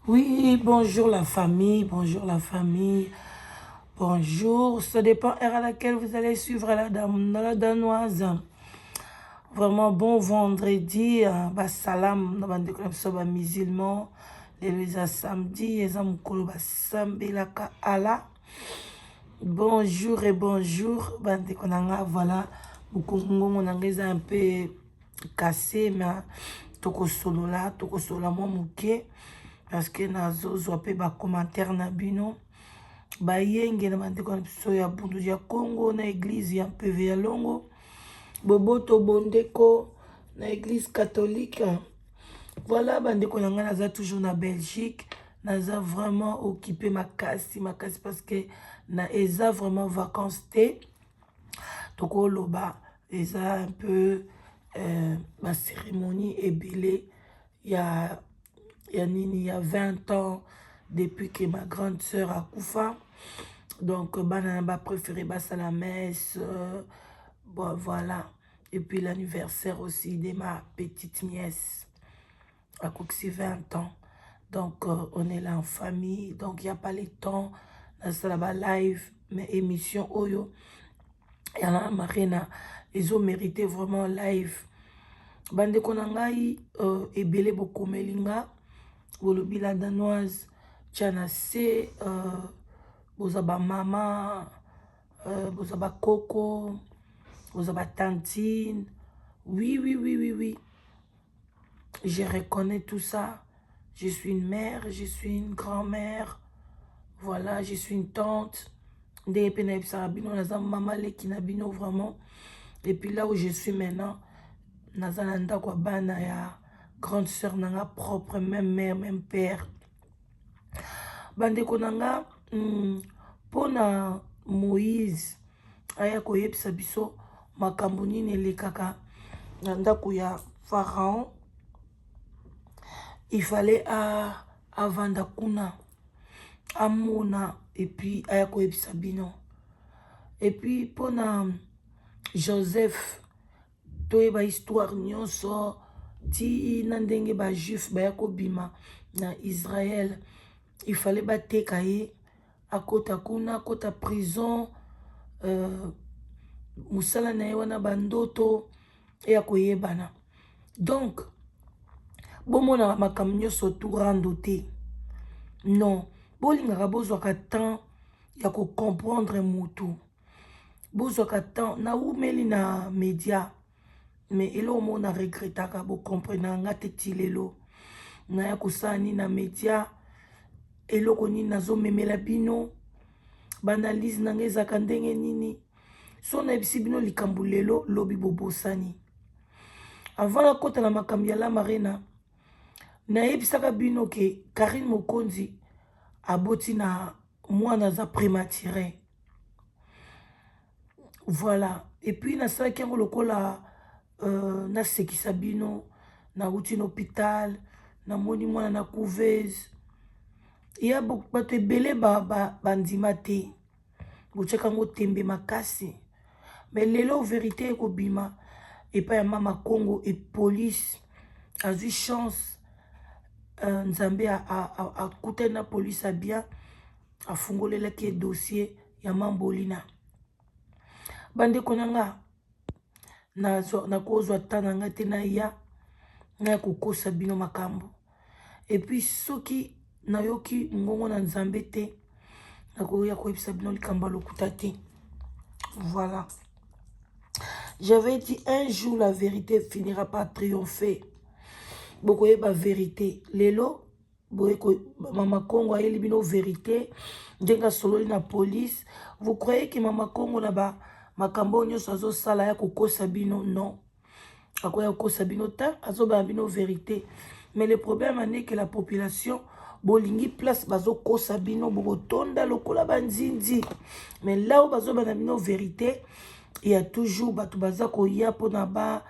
Oui, bonjour la famille, bonjour la famille, bonjour. Ça dépend heure à laquelle vous allez suivre la dame, dans la danoise. Vraiment bon vendredi, bah salam, dans bande comme ça, bah musulman. Les samedi, les amkolo, bah sambelaka Allah. Bonjour et bonjour, bande konanga, voilà. Bukungu monangeza un peu cassé, mais toko solo là, toko solo moi mouké. Parce que nazozwa pe ba commentaire na bino bayenge na bandeko na biso ya bundu ya Congo na église ya PV ya Longo boboto bondeko na église catholique. Voilà bandeko na nga naza toujours na Belgique, naza vraiment occupé makasi parce que na eza vraiment vacances te tokoloba eza un peu ma cérémonie ebele ya il y a 20 ans, depuis que ma grande sœur a couffé. Donc, banana préféré basse à la messe. Bon, voilà. Et puis l'anniversaire aussi de ma petite nièce. À Coxy 20 ans. Donc, on est là en famille. Donc, il n'y a pas le temps. Dans live, mes émissions Oyo. Il y en a Marina. Ils ont mérité vraiment live. Bande konangai, ebele beaucoup melinga. Bolobi la danoise tiana se bozaba mama bozaba coco bozaba tantine. Oui, je reconnais tout ça. Je suis une mère, je suis une grand-mère, voilà, je suis une tante nde pe na ebisaka bino naza mama leki na bino vraiment. Et puis là où je suis maintenant naza na ndako ya bana ya grande sœur nanga propre, même mère, même père. Bandeko nanga pona Moïse aya koyebisa biso makambo nini elekaka na ndako ya Pharaon. Il fallait avanda kuna amona et puis aya koyebisa bino. Et puis pona Joseph toyeba histoire nyonso ti na ndenge ba juif baya kobima na Israël. Il fallait bateka ye akota kuna akota prison, musala na ye wana bandoto ya koyebana. Donc bomona makambo nyonso tout rando te non, bolingaka bozwaka temps ya ko comprendre mutu, bozwaka temps na umeli na média. Mais elo mona regretaka bo comprendre nga te tilelo na ya kosani na média. Eloko nini nazomemela bino banalise nanga ezaka ndenge nini so nayebisi bino likambo lelo lobi bobosani. Avant nakota na makambo ya la marina nayebisaka bino ke Karine Mokonzi aboti na mwana aza prématuré. Voilà. Et puis nasalaki yango lokola nasekisa bino nauti na hôpital namoni mwana na couveuse. Ya bato ebele bandima te botiaka yango tembe makasi. Mais lelo vérité ekobima epai ya mama Congo et police azwi chance. Nzambe akutani na police a bien afungolelaki dossier ya mambolina. Bandeko nanga nakozwa tana nga te na ya kokosa bino makambo. Et puis soki nayoki ngongo na Nzambe te nakoya koyebisa bino likambo lokuta te. Voilà. J'avais dit un jour la vérité finira par triompher. Bokoye ba vérité. Lelo Mama Congo ayeli bino vérité. Ndenga sololi na police. Vous croyez que Mama Congo na ba makambo nyonso azosala ya kokosa bino? Non. Akoya kokosa bino ta azoba bino vérité. Mais le problème est que la population bolingi place bazo kosa bino bokotonda lokola banzindi. Mais là où bazo bana bino vérité, il y a toujours bato baza koya pona ba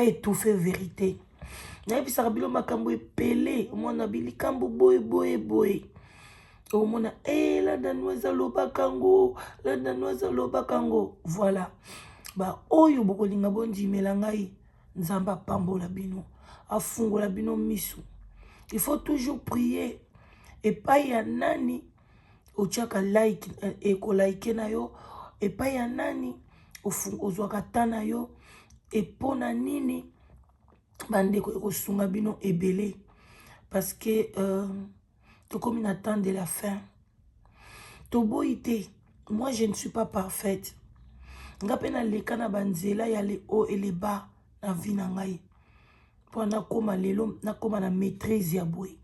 étouffer vérité. Nayebisaka bino makambo epele omona bilikambo boye. Omona la danoise alobakango, la danoise alobakango. Voilà. Ba oyo bokolinga bondimela ngai Nzamba pambola bino afungola bino misu. Il faut toujours prier. epai ya nani otiaka like ekolike na yo, epai ya nani ozwaka ta na yo, epona nini bandeko ekosunga bino ebele. Parce que tokomi na temps de la fin. Toboite, moi je ne suis pas parfaite. Nga pe na leka na banzela ya le haut et le bas na vie na ngai. Po na koma lelo na koma na maîtrise ya boy.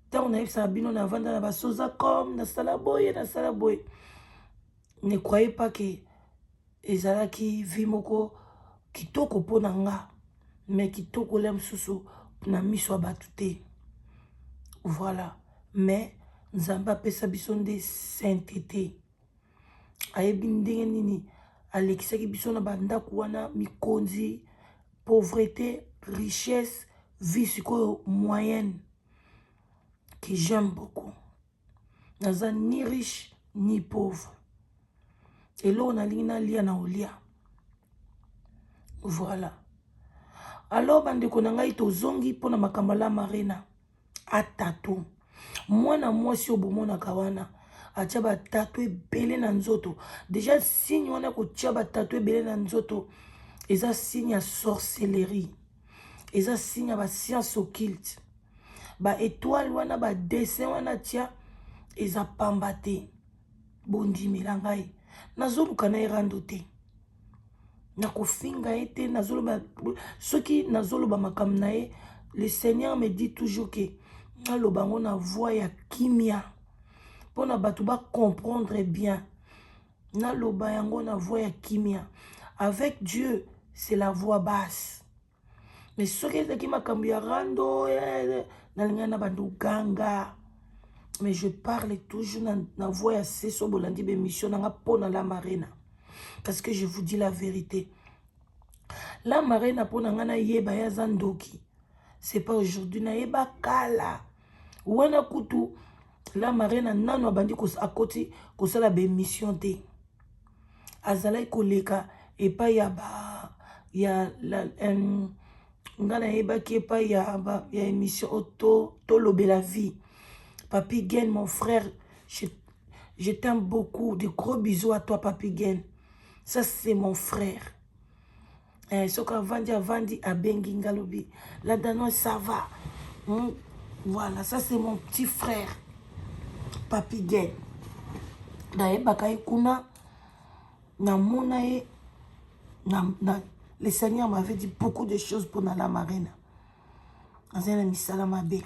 Tant on a eu ça bino na vanda na basoza comme na sala boy na sala boy. Ne croyez pas que ezalaki vie moko kitoko po na nga, mais kitoko lem susu na miso batu te. Voilà, mais nzamba pesa biso nde sainteté. Ayebi ndenge nini alekisaki biso na bandako wana mikonzi, pauvreté, richesse, vie sikoyo moyenne que j'aime beaucoup. Naza ni riche ni pauvre. Et là on a lia na olia. Voilà. Alors bandeko na ngai tozongi pona makambala marina atato. Mwana mwasi obomona kawana atia ba tatou ebele na nzoto. Déjà signe wana ko tia ba tatou ebele na nzoto. Eza signe ya sorcellerie. Eza signe ya ba science occulte. Ba étoile wana ba dessin wana tia eza pamba te. Bondi milangai. Nazoluka na erando te. Nakofinga ete nazoloba soki nazoloba makam na ye, le Seigneur me dit toujours que nalobango na voix ya kimia. Pona batu ba comprendre bien. Naloba yango na voix ya kimia. Avec Dieu, c'est la voix basse. Mais soki ezaki makambo ya rando nalinga na bandu ganga. Mais je parle toujours na voix ya seso bolandi be mission nanga pona la marina. Parce que je vous dis la vérité. La marina pona ngana yeba ya zandoki. C'est pas aujourd'hui na yeba kala. Wana kutu la marina nano abandi akoti kosala be mission te. Azalai koleka epa ya ba ya la ngana yeba ki epa ya émission auto to lobe la vie. Papi Gen, mon frère, je t'aime beaucoup. De gros bisous à toi, Papi Gen. Ça, c'est mon frère. Soka Vandi à Bengi Ngalobi. La Danoise, ça va. Voilà, ça, c'est mon petit frère. Papi Gen. D'ailleurs, Bakaï Kuna, le Seigneur m'avait dit beaucoup de choses pour la marine. Azena misalama be.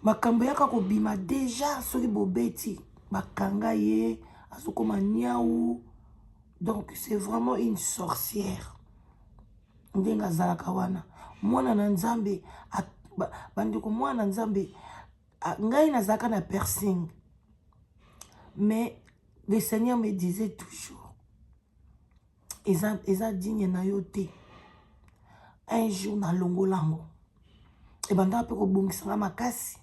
Makambo yaka ko bima déjà soki bobeti bakanga ye azokoma niaou. Donc c'est vraiment une sorcière. Ndenga zalaka wana mwana na nzambe bandiko mwana nzambe ngai nazaka na piercing. Mais le Seigneur me disait toujours eza digne na yo te. Un jour na longolango e banda pe ko bongisanga makasi.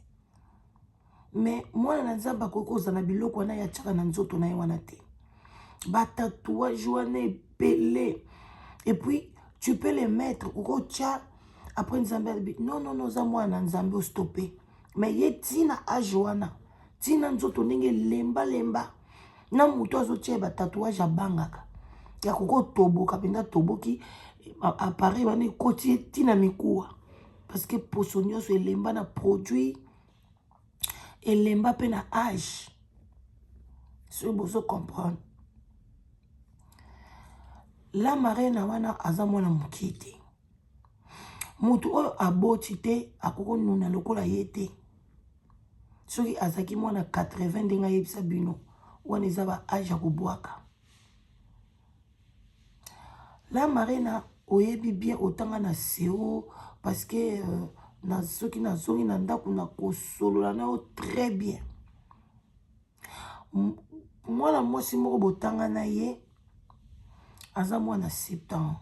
Mais moi na nzamba koko za na biloko na ya tchaka na nzoto na ye wana te. Ba tatouage wana epele. Et puis tu peux les mettre koko tcha après nzambe non za mwana nzambe o stopper. Mais ye tina ajoana tina nzoto ndenge lemba na muto azo tcha ba tatouage abangaka. Ya koko toboka penda toboki appareil wana koti tina mikuwa. Parce que poso nyonso elemba na produit elemba pe na âge. Si vous comprenez. La marina wana aza mwana mukite. Mutu oyo aboti te akoko nuna lokola yete. Soki azaki mwana 80 ndenga yebisa bino wana eza ba âge ya kobwaka. La marina oyebi bien otanga na seo parce que na soki na zongi na ndako na kosolola na o très bien. Mwana mwasi moko botanga na ye aza mwana 73.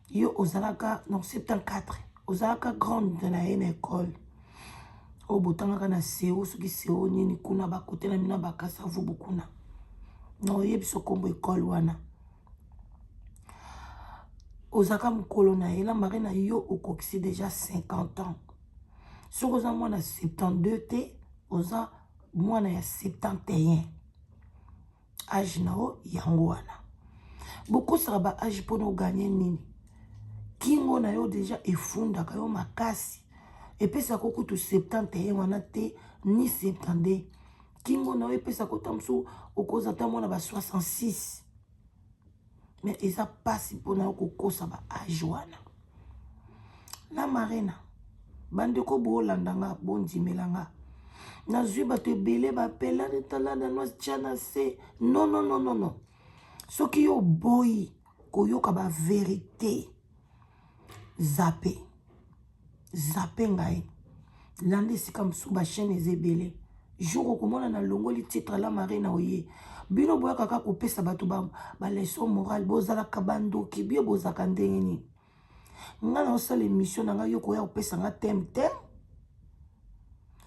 Yo ozalaka non 74. Ozalaka grande na ye na école. O botanga na seo soki seo nini kuna bakote na mina bakasa vu bokuna. Non yebiso kombo école wana. ozaka mokolo na ye la marina yo okokisi déjà 50 ans soki oza mwana 72 te oza mwana ya 71 age na yo yango wana bokosaka ba age mpona oganye nini kingo na yo déjà efundaka yo makasi epesaka okutu 71 wana te ni 72 kingo na yo epesaka ota mosusu okoza ta mwana ba 66 mais eza pasi mpona yo kokosa ba age wana na marina bandeko boolanda nga bondimela nga nazwi bato ebele bapela netalanda noise tia na se non soki yo boyi koyoka baverité zape ngai landa esika mosusu bachaine eza ebele jour okomona na longoli titre la marina oye bino boyaka kaka kopesa bato baleson morale bozalaka bandoki bio bozalaka ndenge nini nga naosala émission na ngai yo koya kopesa nga tem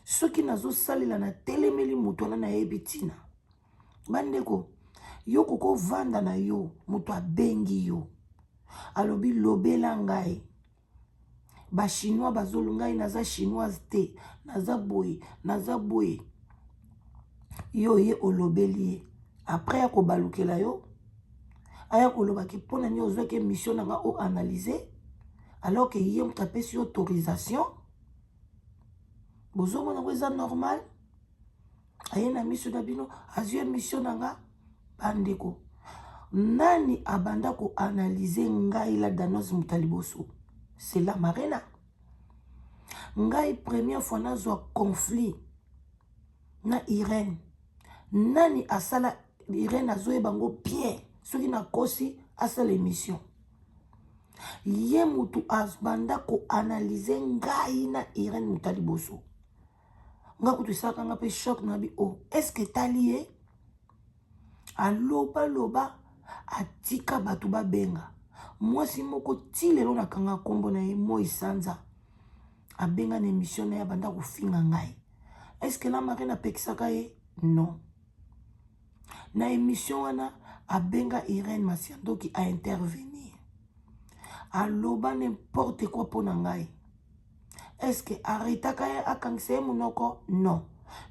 soki nazosalela na telemeli moto wana nayebi ntina bandeko yo kokovanda na yo moto abengi yo alobi lobela ngai bachinois bazolu ngai naza chinoise te naza boye yo ye olobeli ye après ya kobalukela yo aya kolobaki mpona nini ozwaki émission na nga oanalyse alors que ye moto apesi yo autorisation bozomona ngo eza normal aye na miso na bino azwi émission na nga bandeko nani abanda koanalyse ngai la Danoise Mutaliboso c'est la marina ngai première fois nazwa conflit na Irène nani asala Irène azoyeba ngo bien soki nakosi asala émission ye mutu abanda koanalyse ngai na Irène Mutaliboso nga kutu esalaka nga mpe choc na bi oh est-ce que tali ye aloba atika bato babenga mwasi moko ti lelo nakanga nkombo na ye Moi Sanza abenga na émission na ye abanda kofinga ngai est-ce que la marine apekisaka ye non na émission wana abenga Irène Masiandoki a intervenir aloba n'importe quoi mpona ngai est-ce que arretaka ye akangisa ye monoko non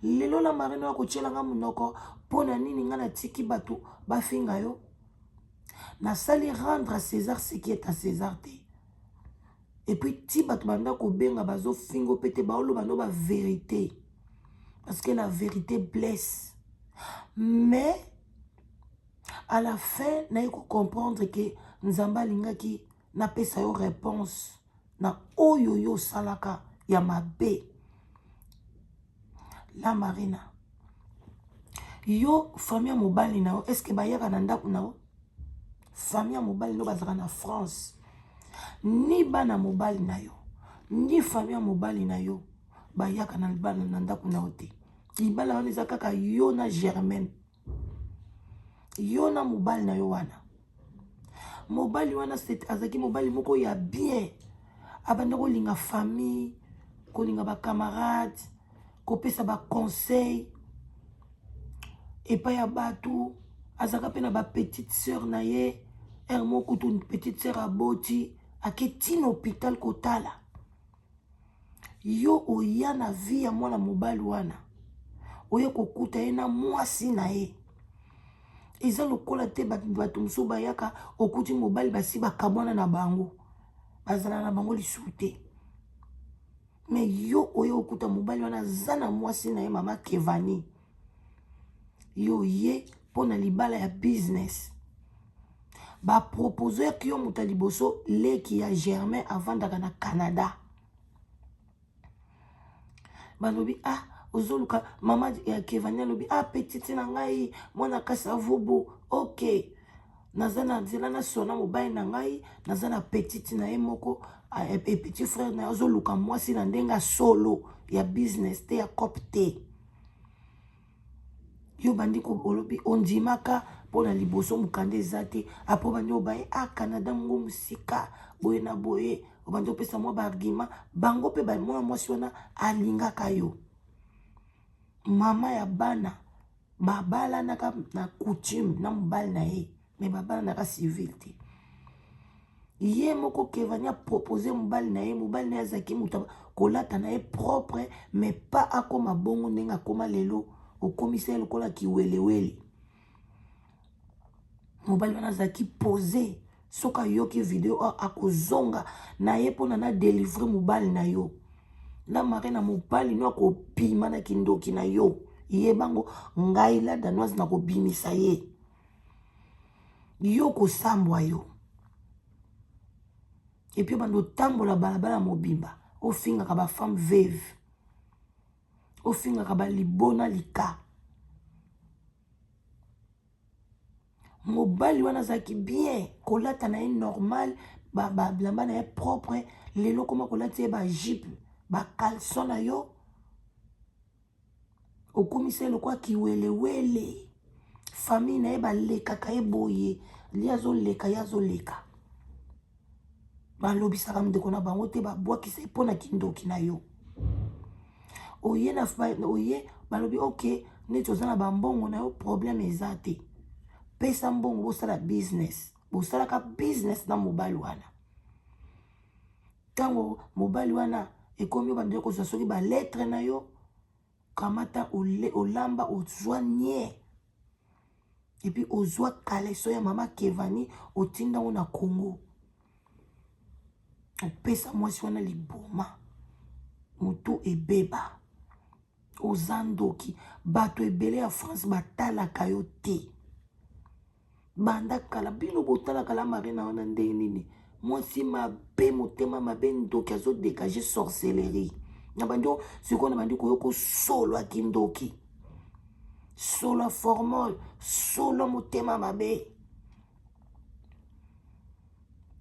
lelo la marine wakotielanga monoko mpona nini nga natiki bato bafinga yo nasali rendre à César ce qui est à César te et puis ti bato banda kobenga bazofinga pe te baoloba no vérité parce que la vérité blesse mais à la fin naye comprendre que nzamba alingaki napesa yo réponse na oyo yo salaka ya mabe la marina yo famille mobali na yo est-ce que bayaka na ndako na yo famille mobali no bazaka na France ni bana mobali na yo ni famille mobali na yo bayaka na libala na ndako na yo te libala wana eza kaka yo na Germaine yo na mobali na yo wana mobali wana azaki mobali moko ya bien abanda kolinga famille kolinga bacamarade kopesa baconseil epai ya bato azaka mpe na bapetite sœur na ye ere moko to petite sœur aboti aketi na hôpital kotala yo oya na vie ya mwana mobali wana oye kokuta ye na mwasi na ye eza lokola te bato mosusu bayaka okuti mobali basi bakabwana na bango bazala na bango lisusu te mais yo oye okuta mobali wana aza na mwasi na ye mama Kevani yo ye mpona libala ya business bapropose yaki yo moto ya liboso leki ya Germain avandaka na Canada balobi ah ozoluka mama ya Kevani alobi ah petite na ngai mwana kasa vubu ok naza na nzela nasona mobali na ngai naza na petite na ye moko petit frère na ye azoluka mwasi na ndenge solo ya business te ya cop te yo bandi olobi ondimaka mpona liboso mokanda eza te apres bandi obaye Canada mongo mosika boye na boye obandi opesa mwa baargument bango mpe bamwana mwasi wana alingaka yo mama ya bana babalanaka na coutume na mobali na ye mais babalanaka civil te Ye moko Kevani a proposé mobali na ye azaki muta kolata na ye propre mais pas akoma bongo ndenge akoma lelo okomisa lokola kiwelewele. Mobali wana azaki posé soka yoki video akozonga na ye pona na délivrer mobali na yo. La marina mobali no akopima na kindoki na yo. Ye bango ngai la danoise na kobimisa ye. Yo kosambwa yo. Et puis bando tambola balabala mobimba. Ofinga kaba femme veuve. Ofinga kaba libona lika. Mobali wana zaki bien. Kolata na ye normal. Blamba na ye propre. Lelo koma kolata ye ba jipe. Ba caleçon na yo. Okomise lo kwa kiwelewele. Famille na ye ba leka kaye boye. Liazo leka yazo leka. Balobisaka mdeko na bango te babwakisa mpona kindoki na yo. Oye na oye balobi ok neti oza na bambongo na yo problème eza te. Pesa mbongo bosala business. Bosalaka business na mobali wana. Tango mobali wana ekomi bandeko kozwa soki ba lettre na yo kamata olamba ozwa nie. Et puis ozwa caleçon ya mama Kevani otinda na Congo. Opesa mwasi wana liboma. Mutu ebeba. Ozandoki. Bato ebele ya France batalaka yo te. Banda kala bino botalaka la marina wana ndenge nini. Mwasi mabe motema mabe ndoki azo dégager sorcellerie. Na bandio siko na bandi koyoko solo akindoki. Solo formol. Solo motema mabe.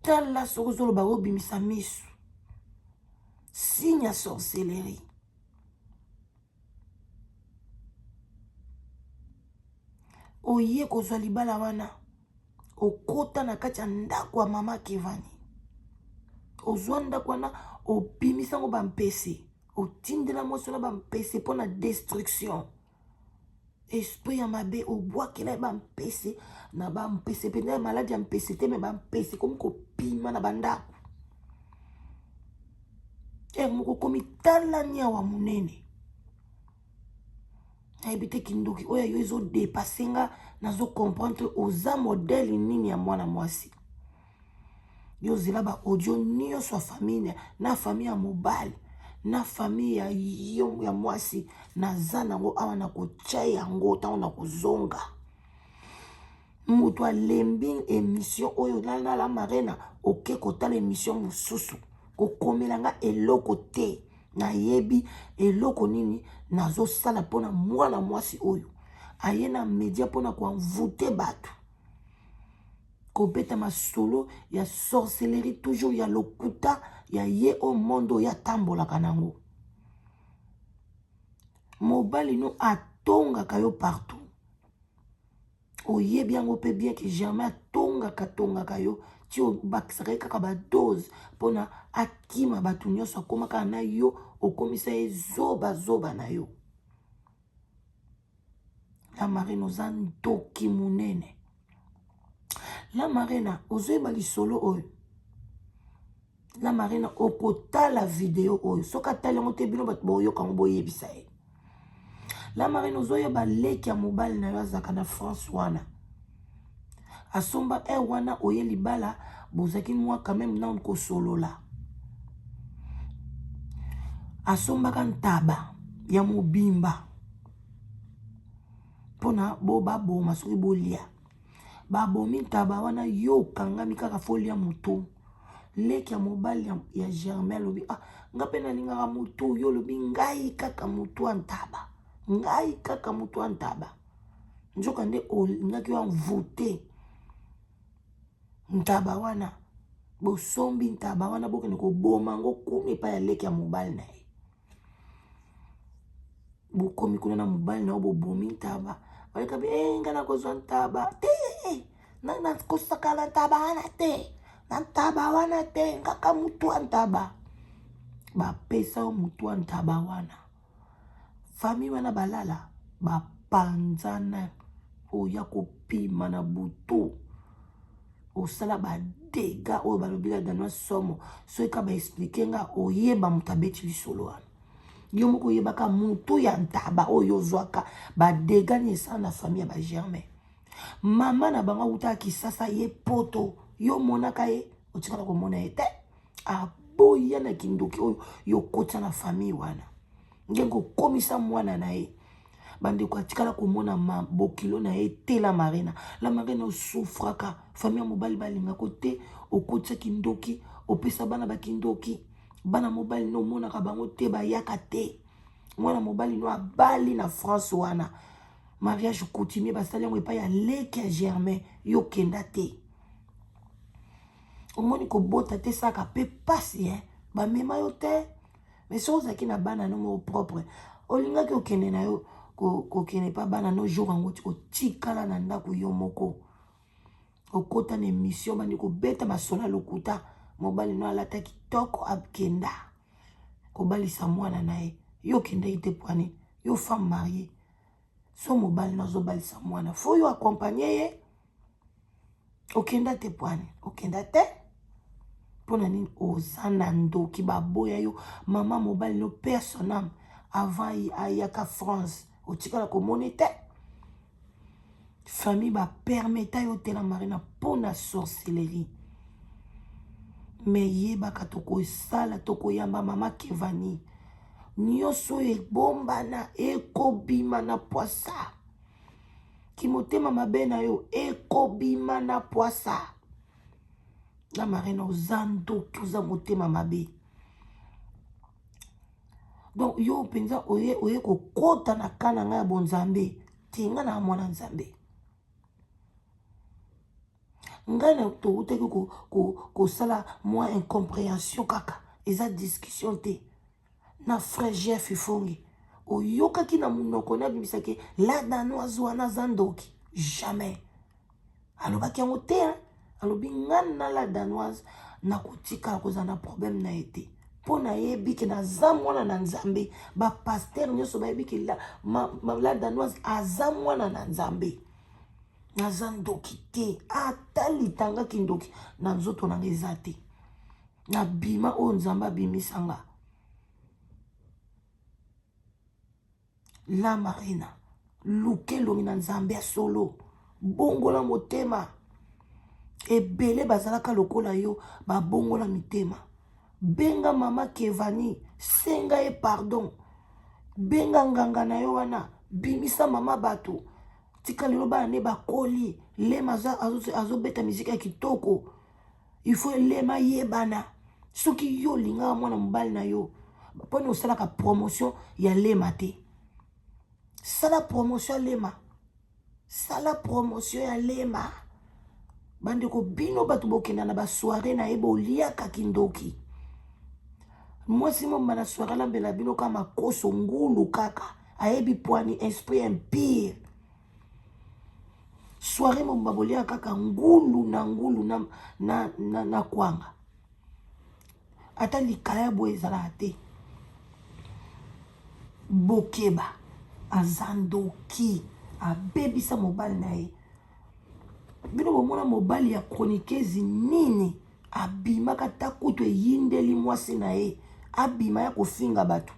Tala sokozolo ba obimisa misu. Signe ya sorcellerie. Oye kozwa libala wana. Okota na kati ya ndako ya mama Kevani. Ozwa ndako wana obimisa ngo bampese. Otindela mwasi wana bampese mpona destruction. Esprit ya mabe obwakela bampese na bampese pe na maladi ya mpese te me bampese komi kopima na bandako. Moko komi tala nyawa munene. Aibite kindoki oya yo ezo dépasser nga nazo comprendre oza modèle nini ya mwana mwasi. Yo zela ba audio nyonso ya famille na famille ya mobali na famille ya yo ya mwasi naza nango awa na kotia yango tango na kozonga. Mutu alembi émission oyo na la marina oke kotala émission mususu kokomela nga eloko te na yebi eloko nini nazo sala pona mwana mwasi oyo aye na media pona kwa mvute bato kobeta masolo ya sorcellerie toujours ya lokuta ya ye o mondo ya tambola kanango. Mobali no atongaka yo partout. Oye biango pe bien que jamais atongaka yo ti obakisaka kaka ba dose pona akima batu nyonso akomaka na yo okomisa zoba na yo. La marine oza ndoki munene. La marina ozoyeba lisolo oyo. La marina okotala video oyo. Soka tali yango te bino bato boyoka ngo boyebisa ye. La marina ozoyeba leki ya mobali na yo azaka na France wana. Asomba wana oye libala bozaki mwa quand même na ko solola. Asomba kan taba ya mobimba. Pona bo babo masoki bolia. Babo mintaba wana yo kangami kaka folia mutu. Leki ya mobali ya Germain lobi nga pena lingaka mutu yo lobi ngai kaka mutu antaba. Ngai kaka mutu antaba. Njoka nde ngaki wa mvute. Ntaba wana. Bosombi ntaba wana bokene ko boma ngo kumi pa ya leki ya mobali na ye. Bokomi kuna na mobali na bo bomi ntaba. Baleka bi nga na kozwa ntaba. Te! Na kosakala ntaba wana te. Na ntaba wana te. Ngaka mutu antaba. Bapesa o mutu antaba wana. Fami wana balala. Bapanzana. Oya kopima na butu. Osala ba dégâts oyo balobi la danois somo soki ka baexplike nga oyeba moto abeti lisolo wana yo moko oyebaka mutu ya ntaba oyo ozwaka badégâts ni esala na famille ya bagermain mama na bango awutaka kisasa ye poto yo monaka ye otikala komona ye te aboya na kindoki oyo yokotisa na famille wana ngenge okomisa mwana na ye bandeko atikala komona bokilo na ye te la marina osufraka famille ya mobali balingako te okotisa kindoki opesa bana bakindoki bana mobali no omonaka bango te bayaka te mwana mobali no abali na France wana mariage coutumier basali yango epai ya leki ya Germain yo kenda te omoni kobota te saka pe pasi bamema yo te mais soki ozalaki na bana no mo propre olingaki okende na yo kokende pa bana no jour yango ti otikala na ndako yo moko okota na émission bandi kobeta masola lokuta mobali no alata kitoko akenda kobalisa mwana na ye yo kendaki te poani yo femme mariée so mobali no azobalisa mwana fo yo accompagner ye okenda te poani okenda te mpona nini oza na ndoki baboya yo mama mobali no personnam avant ayaka France otikala komoni te famille bapermeta yo te na marina mpona sorcellerie me yebaka tokosala tokoyamba mama Kevani nyonso ebombana ekobima na poisa kimotema mabe na yo ekobima na poisa na marina oza ndoki oza motema mabe donc yo mpenza oye kokota na kana ngai ya bonzambe tinga na mwana nzambe ngai na toutaki kosala mwa incompréhension kaka eza discussion te na frère Jeff Ifongi oyokaki na munoko na bimisaki la danoise wana aza ndoki jamais alobaki yango te alobi ngai na la danoise nakotikala kozala na problème na ye te mpo nayebi ke naza mwana na nzambe bapaster nyonso bayebi ke la danoise aza mwana na nzambe naza ndoki te ata litangaki ndoki na nzoto nanga eza te nabima oyo nzambe abimisanga la marina luke elongi na nzambe ya solo bongola motema ebele bazalaka lokola yo babongola mitema benga mama Kevani senga ye pardon benga nganga na yo wana bimisa mama bato tika lelo bana ne bakoli lema azobeta miziki ya kitoko il faut lema yebana soki yo lingaka mwana mobali na yo mpona osalaka promotion ya lema te sala promotion ya lema sala promotion ya lema bandeko bino bato bokenda na basoire na ye boliaka kindoki mwasi momba na soire alambela bino kaka makoso ngulu kaka ayebi poani esprit impire soire momba boliaka kaka ngulu na kwanga ata likaya boye ezalaka te bokeba aza ndoki abebisa mobali na ye bino bomona mobali ya chroniqueuse nini abimaka ta kutu eyindeli mwasi na ye abima ya kofinga bato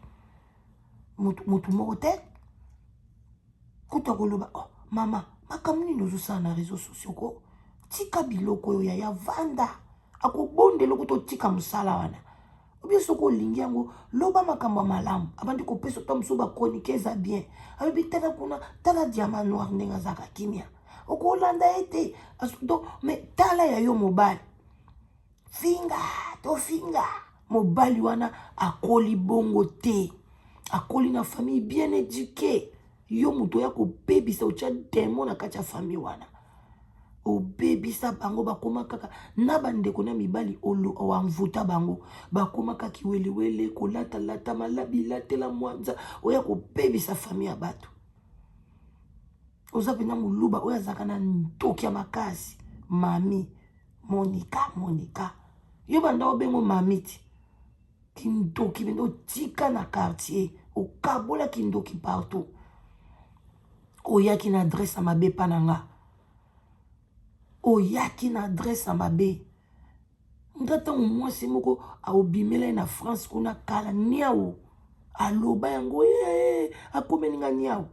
mutu moko te kutu akoloba oh mama makambo nini ozosala na réseaux sociaux ko tika biloko oyo yaya vanda akobondela kutu otika mosala wana obie soki olingi yango loba makambo ya malamu abandi kopesa ta mosusu bachronique eza bien abebi tala kuna tala diamant noir ndenge azaka kimia okolanda ye te me tala ya yo mobali finga tofinga mobali wana akoli bongo te akoli na famille bien éduquée yo moto oya kobebisa otya demo na kati ya famille wana obebisa bango bakoma kaka na bandeko na mibali wamvuta bango bakoma kaka kiwelewele kolatalata malabilatela mwanza oya kobebisa famille ya bato oza pena moluba oyo azalaka na ntoki ya makasi mami monika yo banda obengo mami ti kindoki bende otika na quartier okabola kindoki partout oyaki na adresse ya mabe pa na nga oyaki na adresse ya mabe Ndata mwasi moko aobimela na France kuna kala niao aloba yango akomeninga niao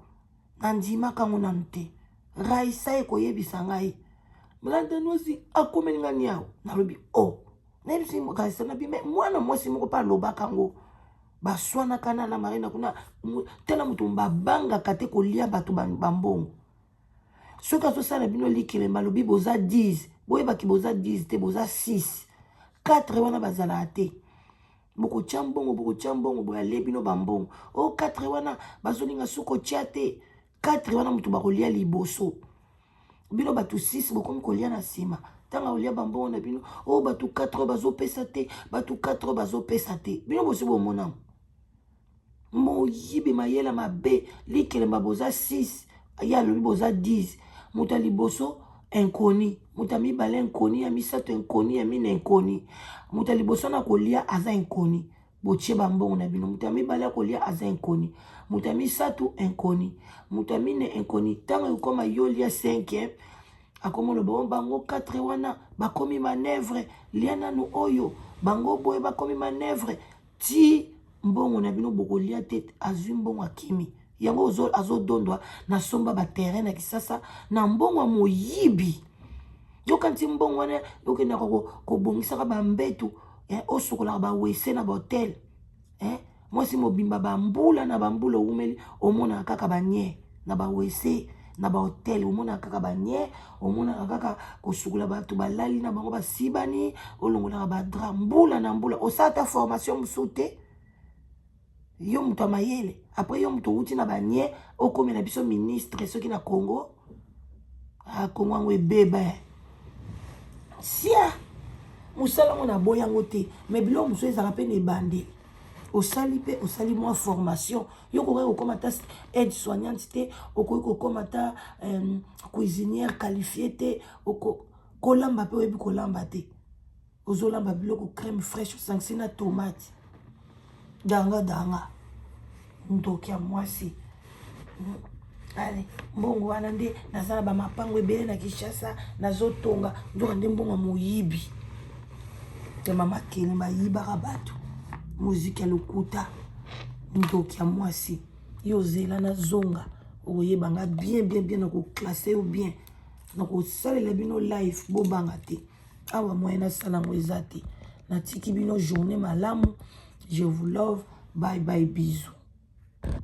nandima kango nante raisa ekoyebisa ngai mlanda nozi akomeninga niao nalobi nebisi raisa na bime mwana mwasi moko pa aloba kango baswana kana na marina kuna tela mutu babanga kate kolia bato bambongo soki azosala bino likilemba lobi boza 10 boyebaki boza 10 te boza 6 4 wana bazala te boko chambongo boya lebino bambongo 4 wana bazolinga suko tia te 4 wana mutu bakolia liboso bino batu 6 bokomi kolia na sima tanga olia bambongo na bino batu 4 bazopesa te batu 4 bazopesa te bino bosi bomona moyibi mayela mabe likelemba boza 6 ya lobi boza 10 muta liboso inkoni muta mibale inkoni ya misato inkoni ya mine inkoni muta liboso na kolia aza inkoni botie bambongo na bino muta mibale kolia aza inkoni muta misato inkoni muta mine inkoni tanga yokoma yolia 5e akomo lo bango 4 wana bakomi manevre lia nanu oyo bango boye bakomi manevre ti mbongo na bino bokolia te azwi mbongo akimi yango azodondwa na somba ba terrain na Kisasa na mbongo moyibi yokanti mbongo wana yokenda ko bongisa ba mbetu osokola ba wese na hotel mwasi mobimba bambula na bambula umeli omona kaka banye na ba wese na ba hotel omona kaka banye omona kaka kosukula bato balali na bango basibani olongola ba dra mbula na mbula osata formation musute yo mutu amayele après yo mutu uti na banye okomi na biso ministre soki na Congo Congo yango ebeba sia musala ngo na boyango te mais bilo muso ezala pe ne bande osali moi formation yo kokoki kokoma ta aide soignante te okoki kokoma ta cuisinière qualifiée te kolamba pe oyebi kolamba te ozolamba biloko crème fraîche osangisi na tomate danga ndoki ya mwasi ale mbongo wana nde nazala bamapango ebele na Kinshasa nazotonga nzoka nde mbongo moyibi te mama kele bayibaka bato muziki ya lokuta ndoki ya mwasi yo zela na zonga oyebanga bien na koklasse yo bien na kosalela bino live bobanga te awa moyen nasala ngo eza te natiki bino journée malamu. Je vous love. Bye bye, bisous.